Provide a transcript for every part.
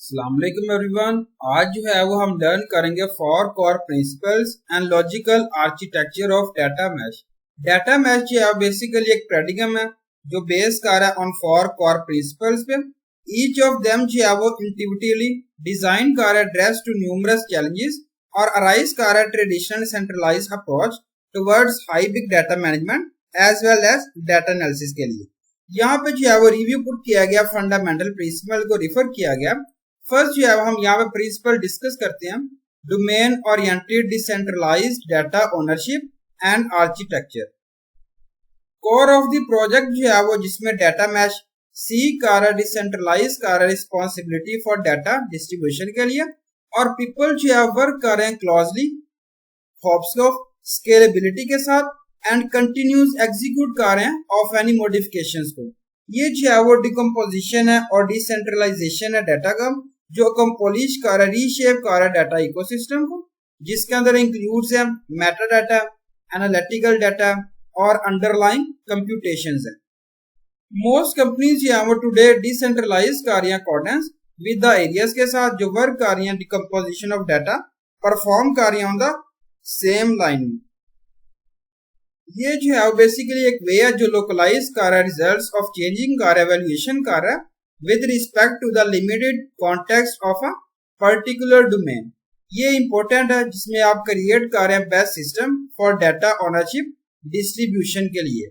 अस्सलाम वालेकुम एवरीवन। आज जो है वो हम लर्न करेंगे four core principles and logical architecture of data mesh. Data mesh जो है बेसिकली एक पैराडिगम है जो बेस कर रहा है ऑन फोर कोर प्रिंसिपल्स पे। ईच ऑफ देम जो है वो इंट्यूटिवली डिजाइन कर रहा है एड्रेस टू न्यूमरस चैलेंजेस और अराइज कर रहा है traditional centralised approach towards high big data management as well as data analysis के लिए। यहाँ पे जो है वो रिव्यू पुट किया गया, फंडामेंटल प्रिंसिपल को रिफर किया गया। फर्स्ट जो है हम यहाँ पे प्रिंसिपल डिस्कस करते हैं, domain oriented decentralised data ownership and architecture. Core of the project जो है वो जिसमें डाटा मैश सी कर डिसेंट्रलाइज कर रिस्पॉन्सिबिलिटी फॉर डाटा डिस्ट्रीब्यूशन के लिए, और पीपल जो है वर्क कर रहे हैं क्लोजली होप्स ऑफ स्केलेबिलिटी के साथ एंड कंटिन्यूस एग्जीक्यूट कर रहे हैं ऑफ एनी मॉडिफिकेशंस को। ये जो है वो डिकम्पोजिशन है और डिसेंट्रलाइजेशन है डाटा का, जो कंपोलिश कर रहा है, रीशेप कर रहा है डाटा इकोसिस्टम को, जिसके अंदर इंक्लूड्स है मेटा डाटा, एनालिटिकल डाटा और अंडरलाइंग कंप्यूटेशंस है। मोस्ट कंपनीज जो है वो टुडे डिसेंट्रलाइज कर रही हैं अकॉर्डेंस विद द एरियाज के साथ, जो वर्क कर रही हैं डिकम्पोजिशन ऑफ डाटा परफॉर्म कर रही हैं ऑन द सेम लाइन में। ये जो है बेसिकली एक वे है जो लोकलाइज कर रहा है रिजल्ट्स ऑफ चेंजिंग कर रहा है, एवेल्युएशन कर रहा है with respect to the limited context of a particular domain. ये इंपॉर्टेंट है जिसमें आप क्रिएट कर रहे हैं best system for data ownership distribution के लिए।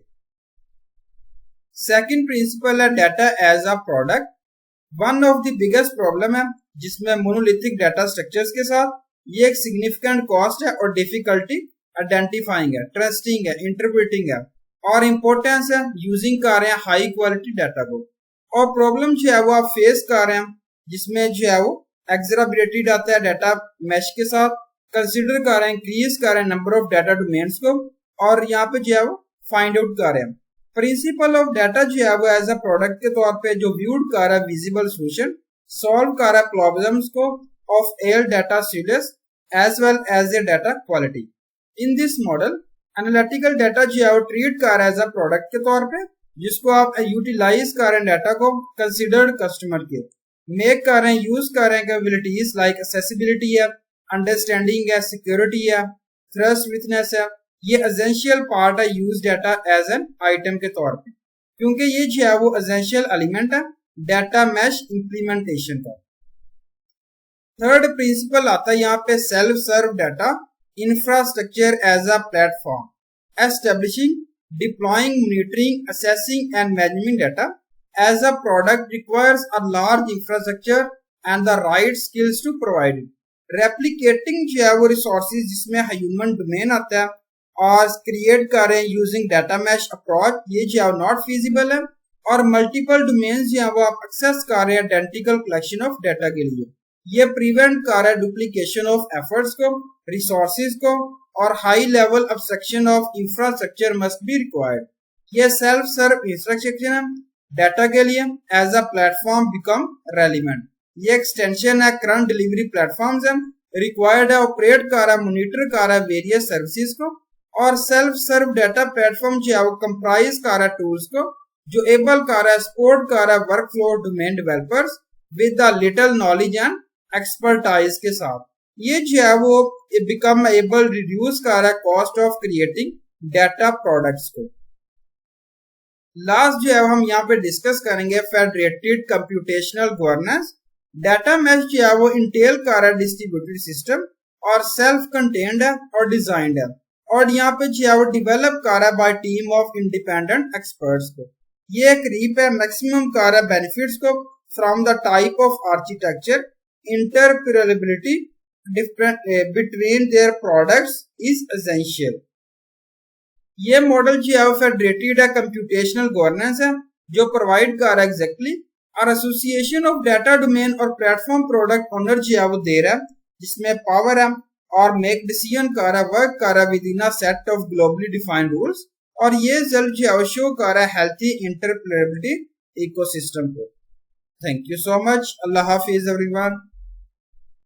सेकंड प्रिंसिपल है data as a product. One of the biggest problem है जिसमें मोनोलिथिक डाटा स्ट्रक्चर्स के साथ ये एक सिग्निफिकेंट कॉस्ट है और डिफिकल्टी आइडेंटिफाइंग है, ट्रस्टिंग है, इंटरप्रेटिंग है और इंपॉर्टेंस है यूजिंग कर रहे हैं हाई क्वालिटी डाटा को। और प्रॉब्लम जो है वो आप फेस कर रहे हैं जिसमें जो है वो एक्सराबिलिटी आता है डाटा मैश के साथ, कंसीडर कर रहे हैं, इंक्रीज कर रहे हैं नंबर ऑफ डाटा डोमेन्स को, और यहाँ पे जो है वो फाइंड आउट कर रहे हैं। प्रिंसिपल ऑफ डाटा जो है वो एज अ प्रोडक्ट के तौर पे जो व्यूड कर रहा है विजिबल सोल्यूशन, सॉल्व कर रहा है प्रॉब्लम्स को of air data students as well as a data quality. In this model analytical data जो है वो ट्रीट कर रहा है एज अ प्रोडक्ट के तौर पे, जिसको आप यूटिलाइज कर रहे हैं डाटा को कंसीडर्ड कस्टमर के, मेक कर रहे हैं, यूज कर रहे हैं कैपेबिलिटीज लाइक एक्सेसिबिलिटी है, अंडरस्टैंडिंग है, सिक्योरिटी है, ट्रस्ट विथनेस है। ये एसेंशियल पार्ट है use data as an item के तौर पे, क्योंकि ये जो है वो एसेंशियल एलिमेंट है डाटा मैश इंप्लीमेंटेशन का। थर्ड प्रिंसिपल आता है यहाँ पे self serve data infrastructure as a platform, establishing, deploying, monitoring, assessing and managing data as a product requires a large infrastructure and the right skills to provide it. Replicating जो है वो resources जिसमें human domain आता है और create कर रहे हैं यूजिंग डाटा मैश अप्रोच, ये जो है नॉट फिजिबल है, और मल्टीपल डोमेन्स जो है वो आप एक्सेस कर रहे हैं आइडेंटिकल कलेक्शन ऑफ डाटा के लिए। ये प्रिवेंट कर रहा है डुप्लीकेशन ऑफ एफर्ट्स को, रिसोर्सेज को, और high level abstraction of infrastructure must be required. ये सेल्फ सर्व इंफ्रास्ट्रक्चर है डाटा के लिए as a platform become relevant. ये एक्सटेंशन है करंट डिलीवरी प्लेटफॉर्म्स है, रिक्वायर्ड है, ऑपरेट कर रहा है, मॉनिटर कर रहा है वेरियस सर्विसेज को, और सेल्फ सर्व डाटा प्लेटफॉर्म जो है वो कंप्राइज कर रहा है टूल्स को जो एबल कर रहा है, सपोर्ट कर रहा है work flow domain developers with the little knowledge and expertise के साथ। ये जो है वो बिकम एबल रिड्यूस कर रहा है cost of creating data products को। लास्ट जो है हम यहाँ पे डिस्कस करेंगे federated computational governance. Data mesh जो है वो इंटेल कर रहा है डिस्ट्रीब्यूटेड सिस्टम और सेल्फ कंटेन्ड है और डिजाइंड है, और यहाँ पे जो है वो डिवेलप कर रहा है bye team of independent experts को। ये एक रीप है, मैक्सिमम कर रहा है बेनिफिट्स को from the type of architecture, interoperability between their products is essential. ये मॉडल जो है फेडरेटेड है कंप्यूटेशनल गवर्नेंस है जो प्रोवाइड कर रहा है एग्जैक्टली और एसोसिएशन ऑफ डाटा डोमेन और प्लेटफॉर्म प्रोडक्ट ओनर जो है वो दे रहा है, जिसमें पावर है और मेक डिसीजन कर रहा है, वर्क कर रहा है with in a set of globally defined rules, और ये रिजल्ट जो है शो कर रहा है हेल्थी इंटरऑपरेबिलिटी इकोसिस्टम को। Thank you so much. Allah Hafiz everyone.